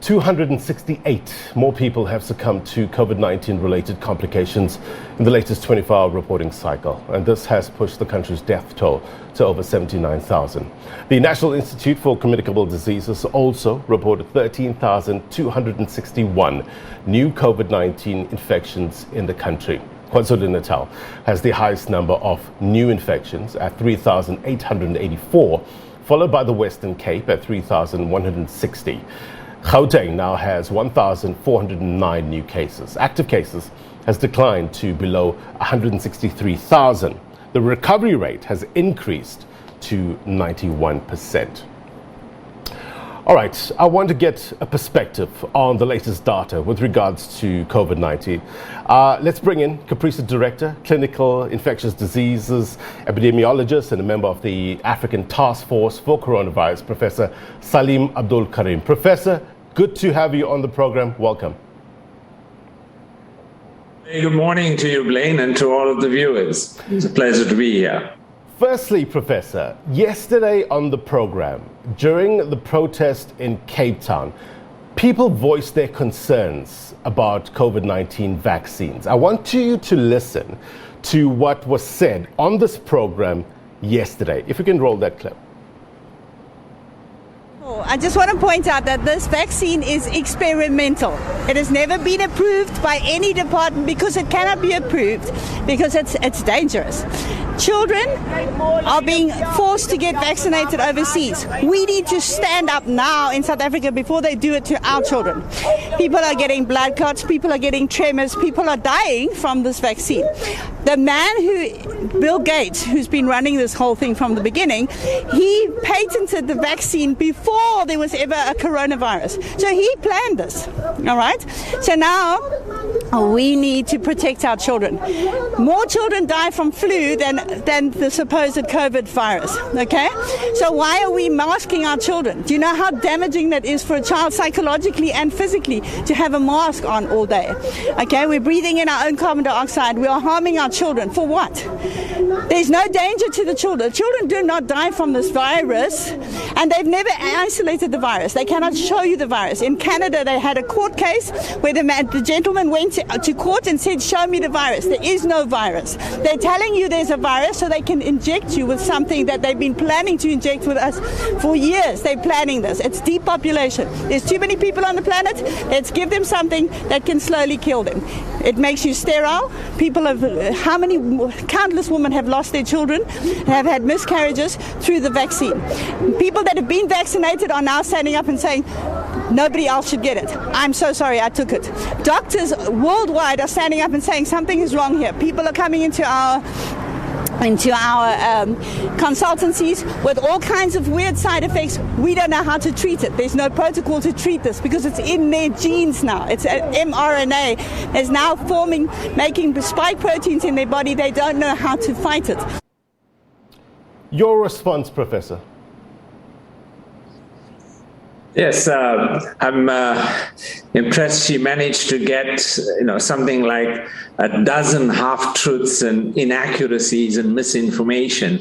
268 more people have succumbed to COVID-19 related complications in the latest 24-hour reporting cycle, and this has pushed the country's death toll to over 79,000. The National Institute for Communicable Diseases also reported 13,261 new COVID-19 infections in the country. KwaZulu-Natal has the highest number of new infections at 3,884, followed by the Western Cape at 3,160. Gauteng now has 1,409 new cases. Active cases has declined to below 163,000. The recovery rate has increased to 91%. All right, I want to get a perspective on the latest data with regards to COVID-19. Let's bring in CAPRISA Director, Clinical Infectious Diseases Epidemiologist and a member of the African Task Force for Coronavirus, Professor Salim Abdool Karim. Professor, good to have you on the program. Welcome. Hey, good morning to you, Blaine, and to all of the viewers. It's a pleasure to be here. Firstly, Professor, yesterday on the program, during the protest in Cape Town, people voiced their concerns about COVID-19 vaccines. I want you to listen to what was said on this program yesterday. If you can roll that clip. I just want to point out that this vaccine is experimental. It has never been approved by any department because it cannot be approved because it's dangerous. Children are being forced to get vaccinated overseas. We need to stand up now in South Africa before they do it to our children. People are getting blood clots, people are getting tremors, people are dying from this vaccine. The man Bill Gates, who's been running this whole thing from the beginning, he patented the vaccine before there was ever a coronavirus. So he planned this, all right? So now we need to protect our children. More children die from flu than the supposed COVID virus, okay? So why are we masking our children? Do you know how damaging that is for a child psychologically and physically to have a mask on all day? Okay, we're breathing in our own carbon dioxide. We are harming our children. For what? There's no danger to the children. Children do not die from this virus, and they've never isolated the virus. They cannot show you the virus. In Canada, they had a court case where the gentleman went to court and said, show me the virus. There is no virus. They're telling you there's a virus so they can inject you with something that they've been planning to inject with us for years. They're planning this. It's depopulation. There's too many people on the planet. Let's give them something that can slowly kill them. It makes you sterile. People have, countless women have lost their children, have had miscarriages through the vaccine. People that have been vaccinated are now standing up and saying, nobody else should get it. I'm so sorry I took it. Doctors worldwide are standing up and saying something is wrong here. People are coming into our consultancies with all kinds of weird side effects. We don't know how to treat it. There's no protocol to treat this because it's in their genes now. It's mRNA is now making spike proteins in their body. They don't know how to fight it. Your response, Professor? Yes, I'm impressed she managed to get something like a dozen half-truths and inaccuracies and misinformation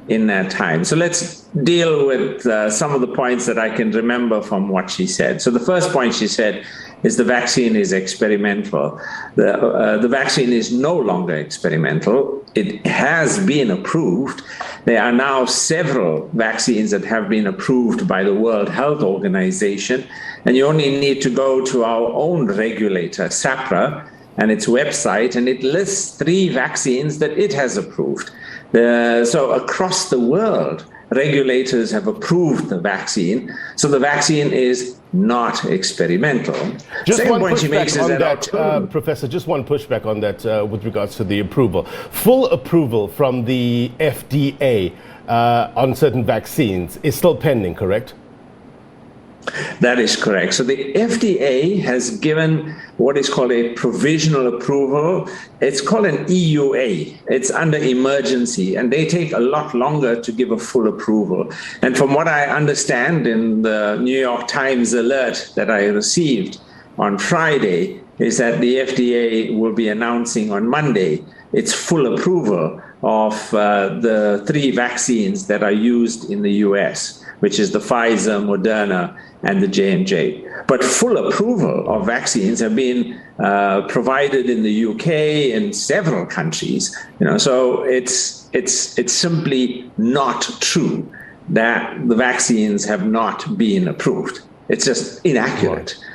in that time. So let's deal with some of the points that I can remember from what she said. So the first point she said is the vaccine is experimental. The vaccine is no longer experimental. It has been approved. There are now several vaccines that have been approved by the World Health Organization, and you only need to go to our own regulator, SAPRA, and its website, and it lists 3 vaccines that it has approved. So across the world, regulators have approved the vaccine. So the vaccine is not experimental. Just second point she makes is that, Professor, just one pushback on that with regards to the approval. Full approval from the FDA on certain vaccines is still pending, correct? That is correct. So the FDA has given what is called a provisional approval. It's called an EUA. It's under emergency, and they take a lot longer to give a full approval. And from what I understand in the New York Times alert that I received on Friday, is that the FDA will be announcing on Monday its full approval of the 3 vaccines that are used in the US. which is the Pfizer, Moderna, and the J&J. But full approval of vaccines have been provided in the UK and several countries. So it's simply not true that the vaccines have not been approved. It's just inaccurate. Right.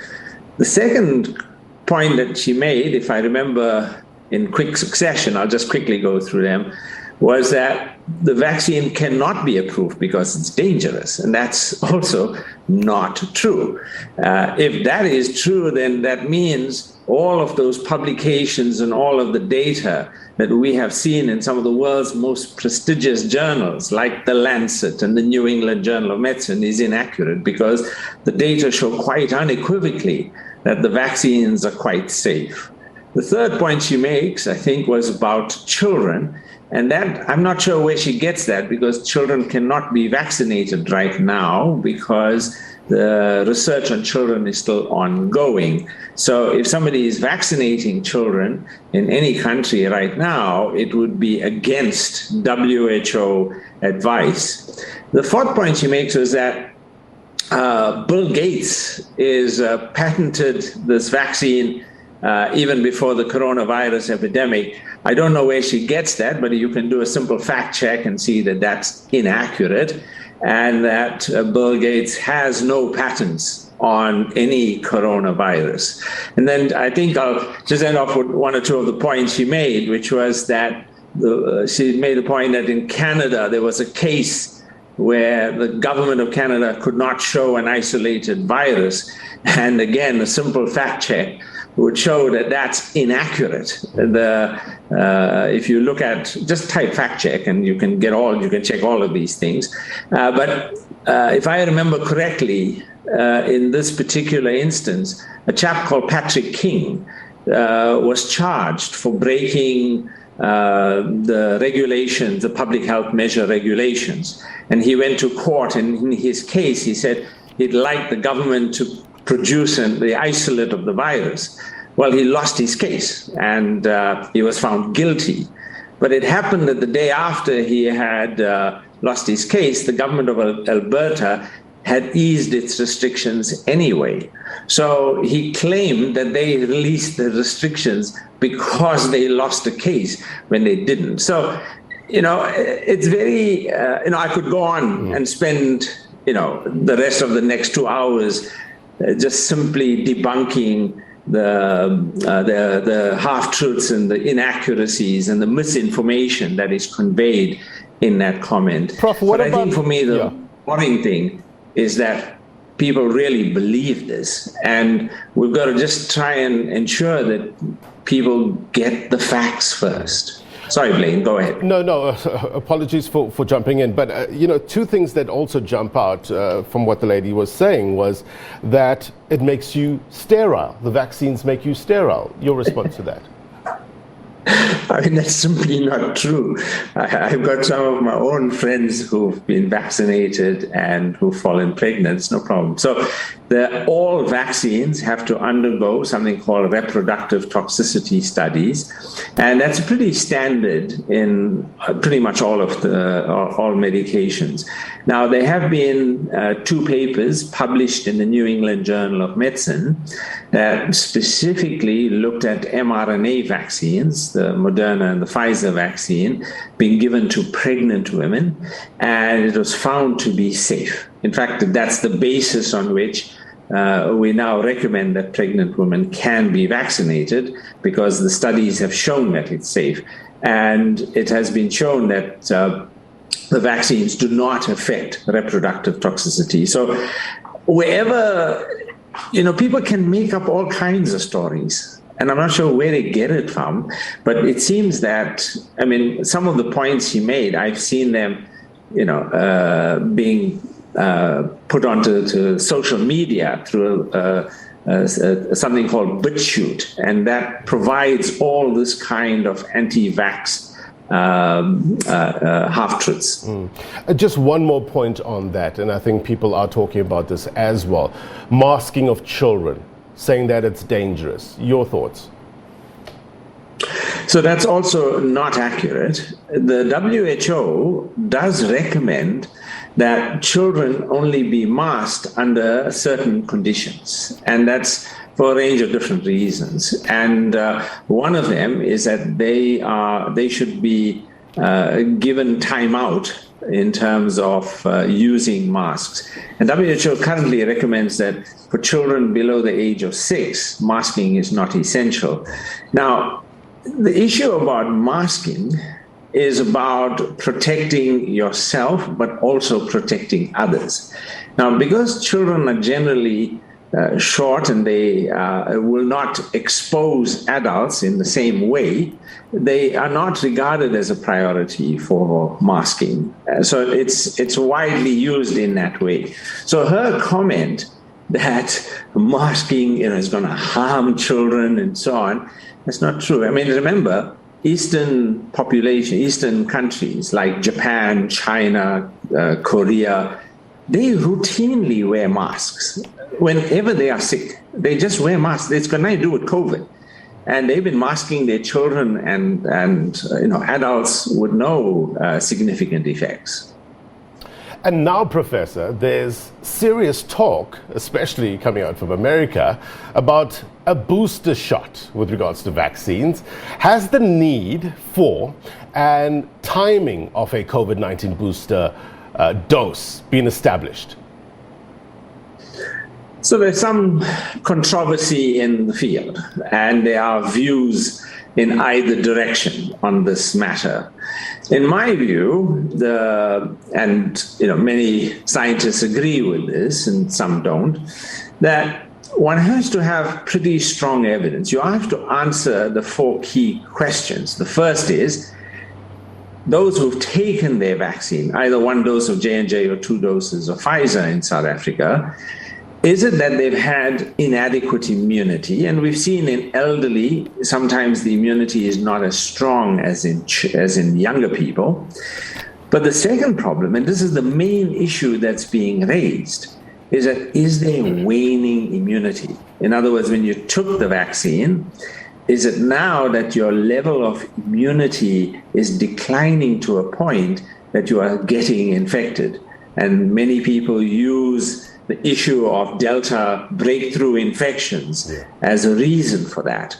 The second point that she made, if I remember in quick succession, I'll just quickly go through them, was that the vaccine cannot be approved because it's dangerous. And that's also not true. If that is true, then that means all of those publications and all of the data that we have seen in some of the world's most prestigious journals, like The Lancet and the New England Journal of Medicine, is inaccurate, because the data show quite unequivocally that the vaccines are quite safe. The third point she makes, I think, was about children. And that, I'm not sure where she gets that, because children cannot be vaccinated right now because the research on children is still ongoing. So if somebody is vaccinating children in any country right now, it would be against WHO advice. The fourth point she makes was that Bill Gates is patented this vaccine even before the coronavirus epidemic. I don't know where she gets that, but you can do a simple fact check and see that that's inaccurate, and that Bill Gates has no patents on any coronavirus. And then I think I'll just end off with one or two of the points she made, which was that she made the point that in Canada there was a case where the government of Canada could not show an isolated virus. And again, a simple fact check would show that that's inaccurate. If you look at, just type fact check and you can check all of these things. But if I remember correctly, in this particular instance, a chap called Patrick King was charged for breaking the regulations, the public health measure regulations. And he went to court, and in his case, he said he'd like the government to produce the isolate of the virus. Well, he lost his case, and he was found guilty. But it happened that the day after he had lost his case, the government of Alberta had eased its restrictions anyway. So he claimed that they released the restrictions because they lost the case when they didn't. So, it's very, I could go on and spend, the rest of the next 2 hours just simply debunking the half-truths and the inaccuracies and the misinformation that is conveyed in that comment. Prof, I think for me, the worrying thing is that people really believe this, and we've got to just try and ensure that people get the facts first. Sorry, Blaine, go ahead. No, apologies for jumping in. But, two things that also jump out from what the lady was saying was that it makes you sterile. The vaccines make you sterile. Your response to that? I mean, that's simply not true. I've got some of my own friends who've been vaccinated and who've fallen pregnant. It's no problem. So all vaccines have to undergo something called reproductive toxicity studies. And that's pretty standard in pretty much all medications. Now, there have been 2 papers published in the New England Journal of Medicine that specifically looked at mRNA vaccines, the Moderna and the Pfizer vaccine, being given to pregnant women, and it was found to be safe. In fact, that's the basis on which we now recommend that pregnant women can be vaccinated, because the studies have shown that it's safe. And it has been shown that the vaccines do not affect reproductive toxicity. So wherever, people can make up all kinds of stories, and I'm not sure where they get it from, but it seems that, some of the points he made, I've seen them, being put onto social media through something called BitChute, and that provides all this kind of anti-vax half-truths. Just one more point on that, and I think people are talking about this as well. Masking of children, saying that it's dangerous. Your thoughts? So that's also not accurate. The WHO does recommend that children only be masked under certain conditions, and that's for a range of different reasons. And one of them is that they should be given time out in terms of using masks. And WHO currently recommends that for children below the age of 6, masking is not essential. Now, the issue about masking is about protecting yourself, but also protecting others. Now, because children are generally short and they will not expose adults in the same way, they are not regarded as a priority for masking. So it's widely used in that way. So her comment that masking is going to harm children and so on, that's not true. I mean, remember, Eastern countries like Japan, China, Korea, they routinely wear masks. Whenever they are sick, they just wear masks. It's got nothing to do with COVID. And they've been masking their children and adults with no significant effects. And now, Professor, there's serious talk, especially coming out from America, about a booster shot with regards to vaccines. Has the need for and timing of a COVID-19 booster dose been established? So there's some controversy in the field, and there are views in either direction on this matter. In my view, many scientists agree with this, and some don't, that one has to have pretty strong evidence. You have to answer the 4 key questions. The first is, those who've taken their vaccine, either 1 dose of J&J or 2 doses of Pfizer in South Africa, is it that they've had inadequate immunity? And we've seen in elderly, sometimes the immunity is not as strong as in younger people. But the second problem, and this is the main issue that's being raised, is that is there waning immunity? In other words, when you took the vaccine, is it now that your level of immunity is declining to a point that you are getting infected? And many people use the issue of Delta breakthrough infections as a reason for that.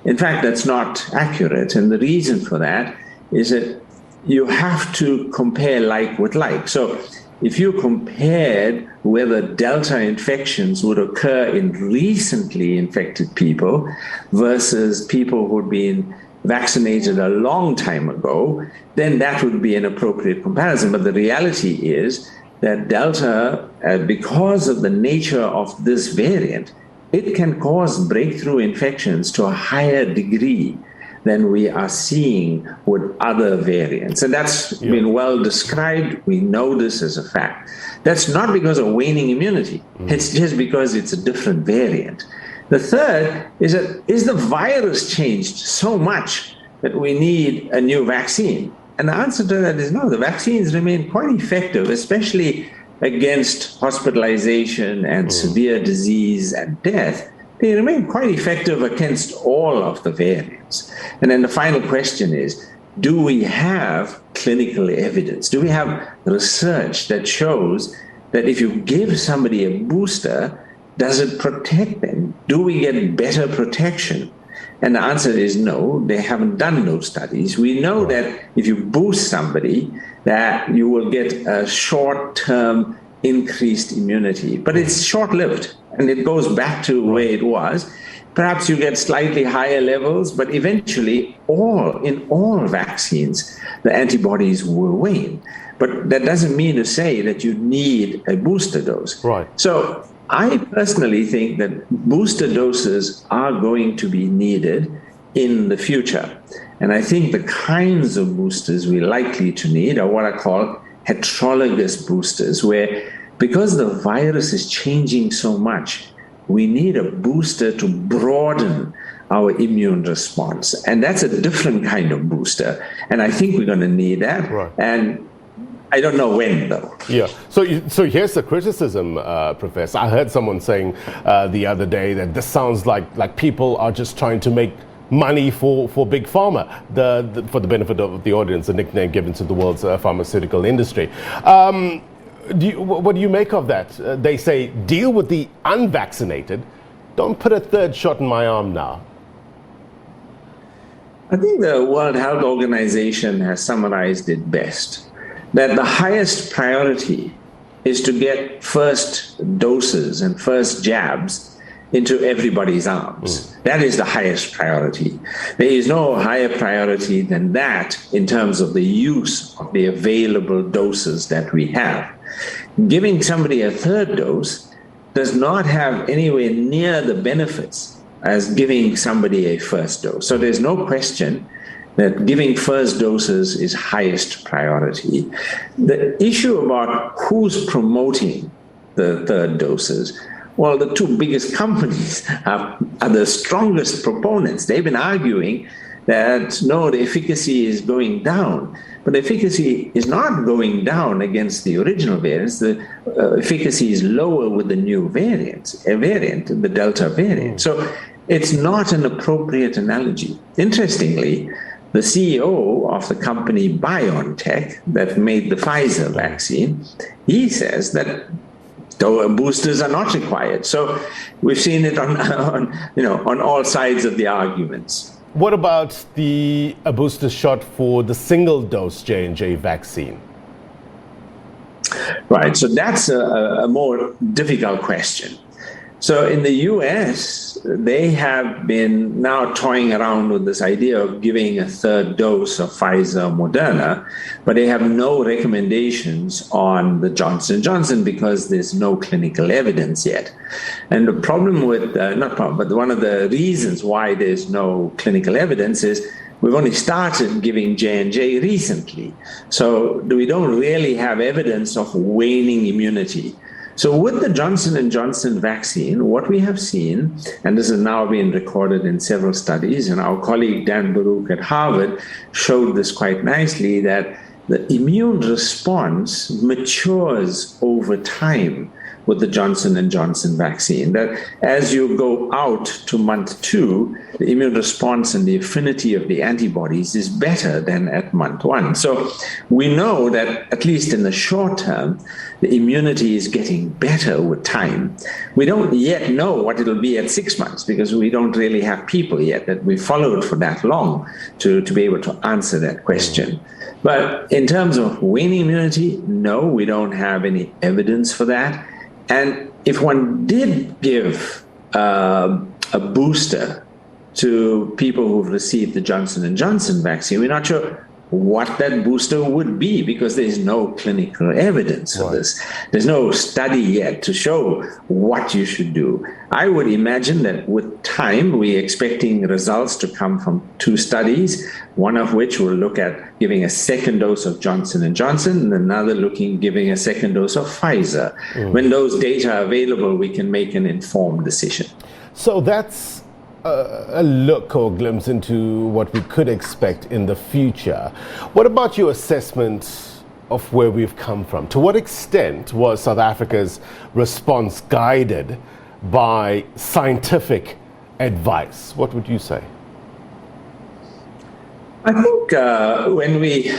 In fact, that's not accurate. And the reason for that is that you have to compare like with like. So if you compared whether Delta infections would occur in recently infected people versus people who'd been vaccinated a long time ago, then that would be an appropriate comparison. But the reality is that Delta, because of the nature of this variant, it can cause breakthrough infections to a higher degree than we are seeing with other variants. And that's been well described. We know this as a fact. That's not because of waning immunity. It's just because it's a different variant. The third is that, is the virus changed so much that we need a new vaccine? And the answer to that is no. The vaccines remain quite effective, especially against hospitalization and severe disease and death. They remain quite effective against all of the variants. And then the final question is, do we have clinical evidence? Do we have research that shows that if you give somebody a booster, does it protect them? Do we get better protection? And the answer is no, they haven't done those studies. We know that if you boost somebody, that you will get a short-term increased immunity, but it's short-lived and it goes back to where it was. Perhaps you get slightly higher levels, but eventually in all vaccines, the antibodies will wane. But that doesn't mean to say that you need a booster dose. Right. So I personally think that booster doses are going to be needed in the future. And I think the kinds of boosters we're likely to need are what I call heterologous boosters, where because the virus is changing so much, we need a booster to broaden our immune response. And that's a different kind of booster. And I think we're going to need that. Right. And I don't know when, though. Yeah. So here's the criticism, Professor. I heard someone saying the other day that this sounds like people are just trying to make money for Big Pharma, for the benefit of the audience, a nickname given to the world's pharmaceutical industry. What do you make of that? They say, deal with the unvaccinated. Don't put a third shot in my arm now. I think the World Health Organization has summarized it best, that the highest priority is to get first doses and first jabs into everybody's arms. That is the highest priority. There is no higher priority than that in terms of the use of the available doses that we have. Giving somebody a third dose does not have anywhere near the benefits as giving somebody a first dose. So there's no question that giving first doses is highest priority. The issue about who's promoting the third doses, well, the two biggest companies are the strongest proponents. They've been arguing that, no, the efficacy is going down. But the efficacy is not going down against the original variants. The efficacy is lower with the new variant, the Delta variant. So it's not an appropriate analogy. Interestingly, the CEO of the company BioNTech that made the Pfizer vaccine, he says that boosters are not required. So we've seen it on all sides of the arguments. What about a booster shot for the single-dose J&J vaccine? Right, so that's a more difficult question. So in the US, they have been now toying around with this idea of giving a third dose of Pfizer or Moderna, but they have no recommendations on the Johnson & Johnson because there's no clinical evidence yet. And the problem with, but one of the reasons why there's no clinical evidence is we've only started giving J&J recently. So we don't really have evidence of waning immunity. So with the Johnson & Johnson vaccine, what we have seen, and this has now been recorded in several studies, and our colleague Dan Baruch at Harvard showed this quite nicely, that the immune response matures over time with the Johnson & Johnson vaccine, that as you go out to month 2, the immune response and the affinity of the antibodies is better than at month 1. So we know that, at least in the short term, the immunity is getting better with time. We don't yet know what it'll be at 6 months because we don't really have people yet that we followed for that long to be able to answer that question. But in terms of waning immunity, no, we don't have any evidence for that. And if one did give a booster to people who've received the Johnson & Johnson vaccine, we're not sure what that booster would be because there's no clinical evidence of this. There's no study yet to show what you should do. I would imagine that with time, we're expecting results to come from 2 studies, one of which will look at giving a second dose of Johnson & Johnson and another giving a second dose of Pfizer. When those data are available, we can make an informed decision. So that's a look or glimpse into what we could expect in the future. What about your assessment of where we've come from? To what extent was South Africa's response guided by scientific advice? What would you say? I think when we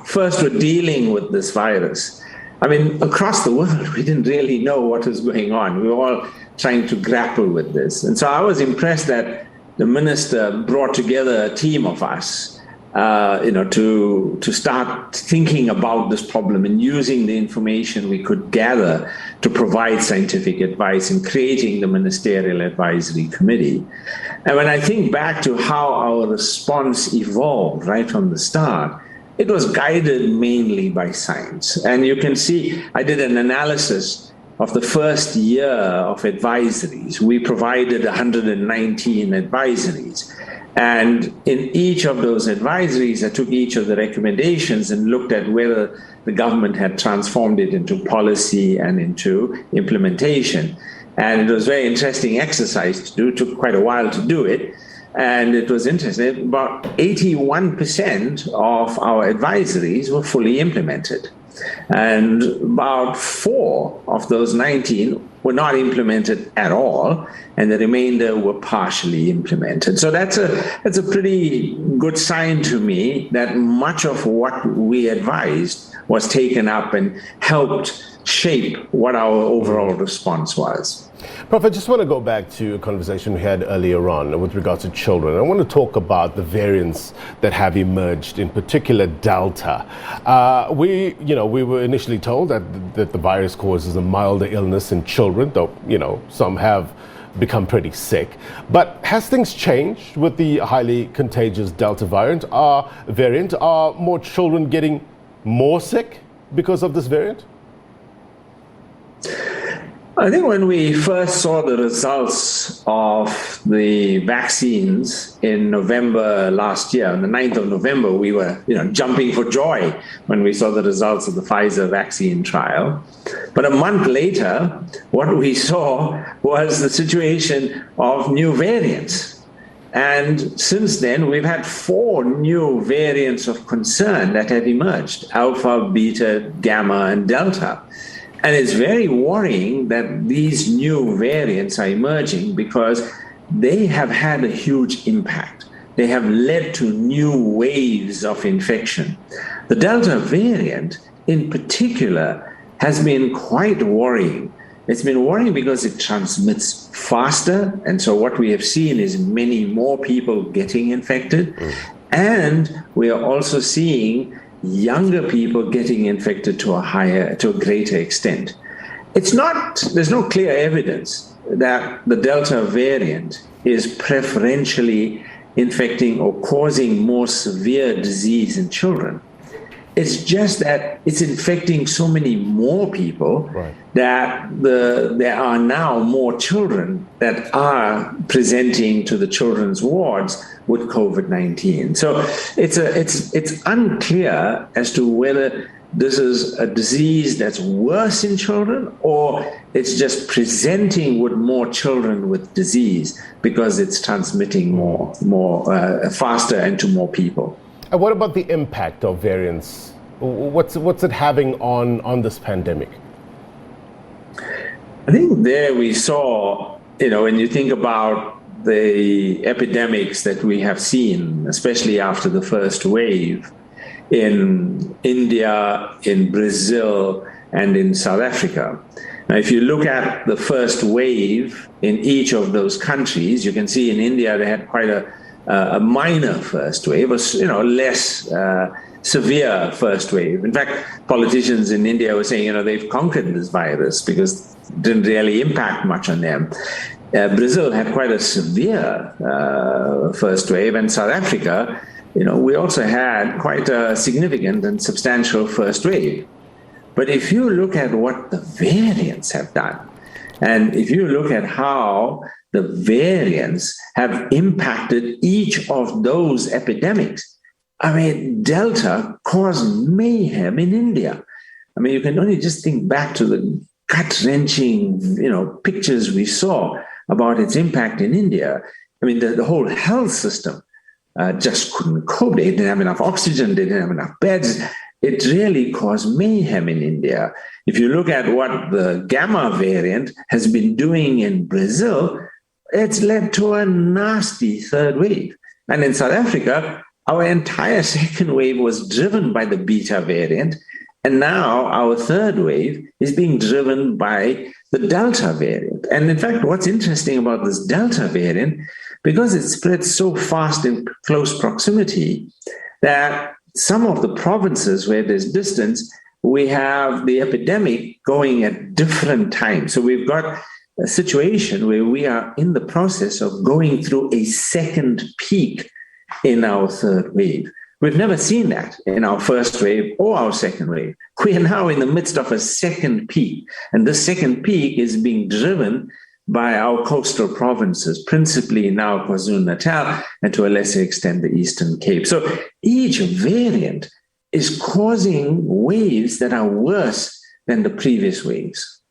first were dealing with this virus, I mean, across the world, we didn't really know what was going on. We were all trying to grapple with this. And so I was impressed that the minister brought together a team of us, to start thinking about this problem and using the information we could gather to provide scientific advice and creating the Ministerial Advisory Committee. And when I think back to how our response evolved right from the start, it was guided mainly by science. And you can see, I did an analysis of the first year of advisories. We provided 119 advisories. And in each of those advisories, I took each of the recommendations and looked at whether the government had transformed it into policy and into implementation. And it was a very interesting exercise to do. It took quite a while to do it. And it was interesting. About 81% of our advisories were fully implemented. And about 4 of those 19 were not implemented at all, and the remainder were partially implemented. So that's a pretty good sign to me that much of what we advised was taken up and helped shape what our overall response was. Prof, I just want to go back to a conversation we had earlier on with regards to children. I want to talk about the variants that have emerged, in particular Delta. We were initially told that the virus causes a milder illness in children, though, some have become pretty sick. But has things changed with the highly contagious Delta variant? Are more children getting more sick because of this variant? I think when we first saw the results of the vaccines in November last year, on the 9th of November, we were jumping for joy when we saw the results of the Pfizer vaccine trial. But a month later, what we saw was the situation of new variants. And since then, we've had 4 new variants of concern that have emerged: Alpha, Beta, Gamma, and Delta. And it's very worrying that these new variants are emerging because they have had a huge impact. They have led to new waves of infection. The Delta variant, in particular, has been quite worrying. It's been worrying because it transmits faster. And so what we have seen is many more people getting infected. And we are also seeing younger people getting infected to a greater extent. There's no clear evidence that the Delta variant is preferentially infecting or causing more severe disease in children. It's just that it's infecting so many more people, right, that there are now more children that are presenting to the children's wards with COVID-19. So it's unclear as to whether this is a disease that's worse in children or it's just presenting with more children with disease because it's transmitting more faster and to more people. And what about the impact of variants? What's it having on this pandemic? I think there we saw, when you think about the epidemics that we have seen, especially after the first wave in India, in Brazil, and in South Africa. Now, if you look at the first wave in each of those countries, you can see in India they had quite a minor first wave, less severe first wave. In fact, politicians in India were saying, they've conquered this virus because it didn't really impact much on them. Brazil had quite a severe first wave, and South Africa, we also had quite a significant and substantial first wave. But if you look at what the variants have done, and if you look at how the variants have impacted each of those epidemics, Delta caused mayhem in India. You can only just think back to the gut-wrenching, pictures we saw about its impact in India. The whole health system just couldn't cope. They didn't have enough oxygen. They didn't have enough beds. It really caused mayhem in India. If you look at what the Gamma variant has been doing in Brazil, it's led to a nasty third wave. And in South Africa, our entire second wave was driven by the Beta variant. And now our third wave is being driven by the Delta variant. And in fact, what's interesting about this Delta variant, because it spreads so fast in close proximity, that some of the provinces where there's distance, we have the epidemic going at different times. So we've got a situation where we are in the process of going through a second peak in our third wave. We've never seen that in our first wave or our second wave. We are now in the midst of a second peak, and this second peak is being driven by our coastal provinces, principally now KwaZulu-Natal, and to a lesser extent the Eastern Cape. So each variant is causing waves that are worse than the previous waves.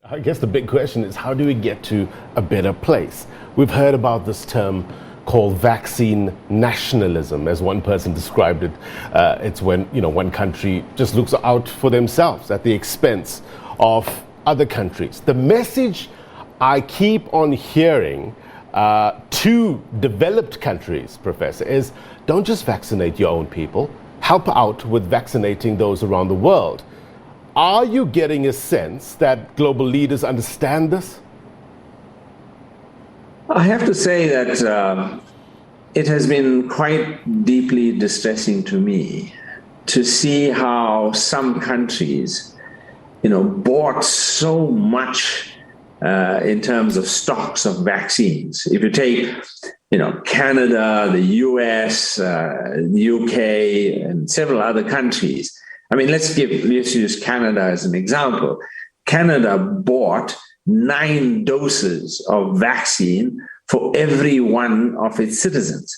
I guess the big question is, how do we get to a better place? We've heard about this term called vaccine nationalism. As one person described it, it's when one country just looks out for themselves at the expense of other countries. The message I keep on hearing to developed countries, Professor, is don't just vaccinate your own people, help out with vaccinating those around the world. Are you getting a sense that global leaders understand this? I have to say that it has been quite deeply distressing to me to see how some countries, bought so much in terms of stocks of vaccines. If you take, Canada, the US, the UK, and several other countries. I mean, let's use Canada as an example. Canada bought 9 doses of vaccine for every one of its citizens.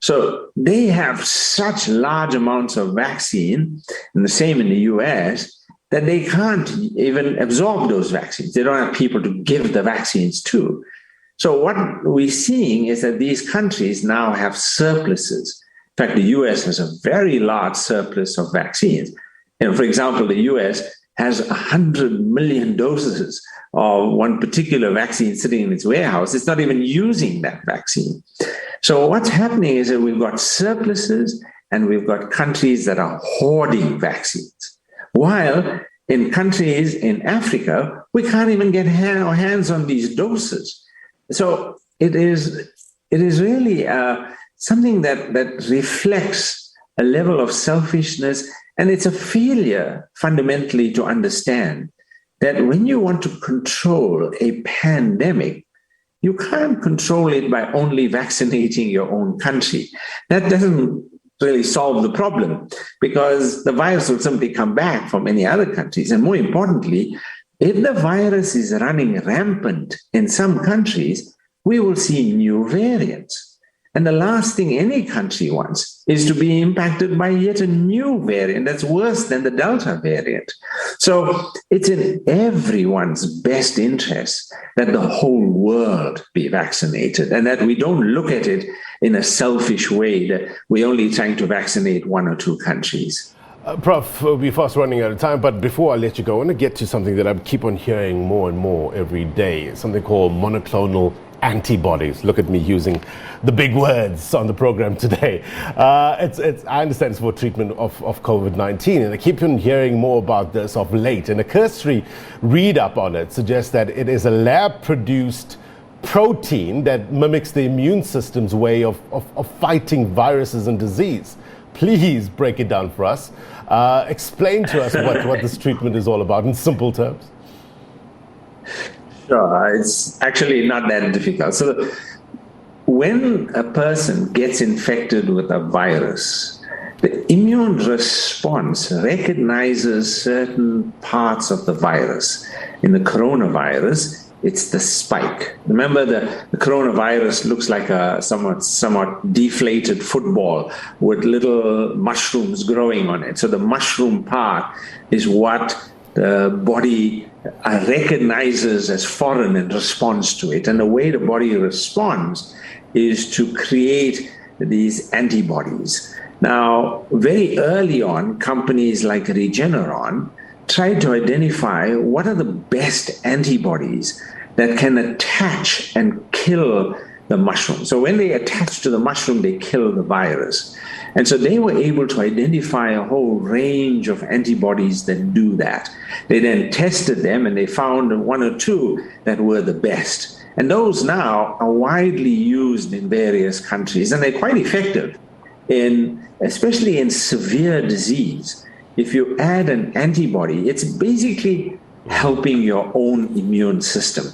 So they have such large amounts of vaccine, and the same in the US, that they can't even absorb those vaccines. They don't have people to give the vaccines to. So what we're seeing is that these countries now have surpluses. In fact, the US has a very large surplus of vaccines. For example, the US has 100 million doses of one particular vaccine sitting in its warehouse. It's not even using that vaccine. So what's happening is that we've got surpluses and we've got countries that are hoarding vaccines. While in countries in Africa, we can't even get our hands on these doses. So it is really something that reflects a level of selfishness, and it's a failure fundamentally to understand that when you want to control a pandemic, you can't control it by only vaccinating your own country. That doesn't really solve the problem, because the virus will simply come back from any other countries. And more importantly, if the virus is running rampant in some countries, we will see new variants. And the last thing any country wants is to be impacted by yet a new variant that's worse than the Delta variant. So it's in everyone's best interest that the whole world be vaccinated, and that we don't look at it in a selfish way that we're only trying to vaccinate 1 or 2 countries. Prof, we're fast running out of time, but before I let you go, I want to get to something that I keep on hearing more and more every day, something called monoclonal antibodies. Look at me using the big words on the program today. I understand it's for treatment of COVID-19, and I keep on hearing more about this of late. And a cursory read-up on it suggests that it is a lab-produced protein that mimics the immune system's way of fighting viruses and disease. Please break it down for us. Explain to us what this treatment is all about in simple terms. Sure, it's actually not that difficult. So when a person gets infected with a virus, the immune response recognizes certain parts of the virus. In the coronavirus, it's the spike. Remember, the coronavirus looks like a somewhat deflated football with little mushrooms growing on it. So the mushroom part is what the body recognizes as foreign and responds to it. And the way the body responds is to create these antibodies. Now, very early on, companies like Regeneron tried to identify what are the best antibodies that can attach and kill the mushroom. So when they attach to the mushroom, they kill the virus. And so they were able to identify a whole range of antibodies that do that. They then tested them and they found 1 or 2 that were the best. And those now are widely used in various countries, and they're quite effective especially in severe disease. If you add an antibody, it's basically helping your own immune system,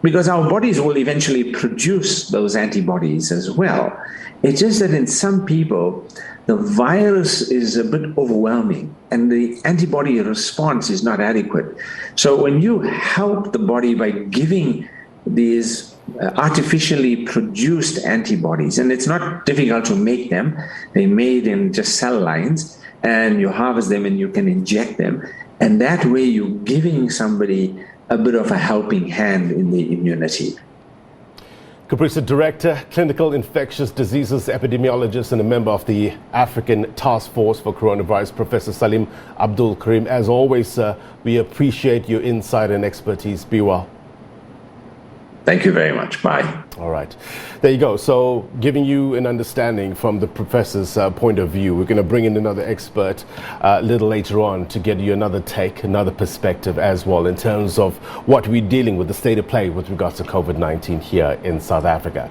because our bodies will eventually produce those antibodies as well. It's just that in some people, the virus is a bit overwhelming and the antibody response is not adequate. So when you help the body by giving these artificially produced antibodies, and it's not difficult to make them, they're made in just cell lines, and you harvest them and you can inject them. And that way you're giving somebody a bit of a helping hand in the immunity. CAPRISA Director, Clinical Infectious Diseases Epidemiologist and a member of the African Task Force for Coronavirus, Professor Salim Abdool Karim. As always, we appreciate your insight and expertise. Be well. Thank you very much. Bye. All right. There you go. So giving you an understanding from the professor's point of view, we're going to bring in another expert a little later on to get you another take, another perspective as well in terms of what we're dealing with, the state of play with regards to COVID-19 here in South Africa.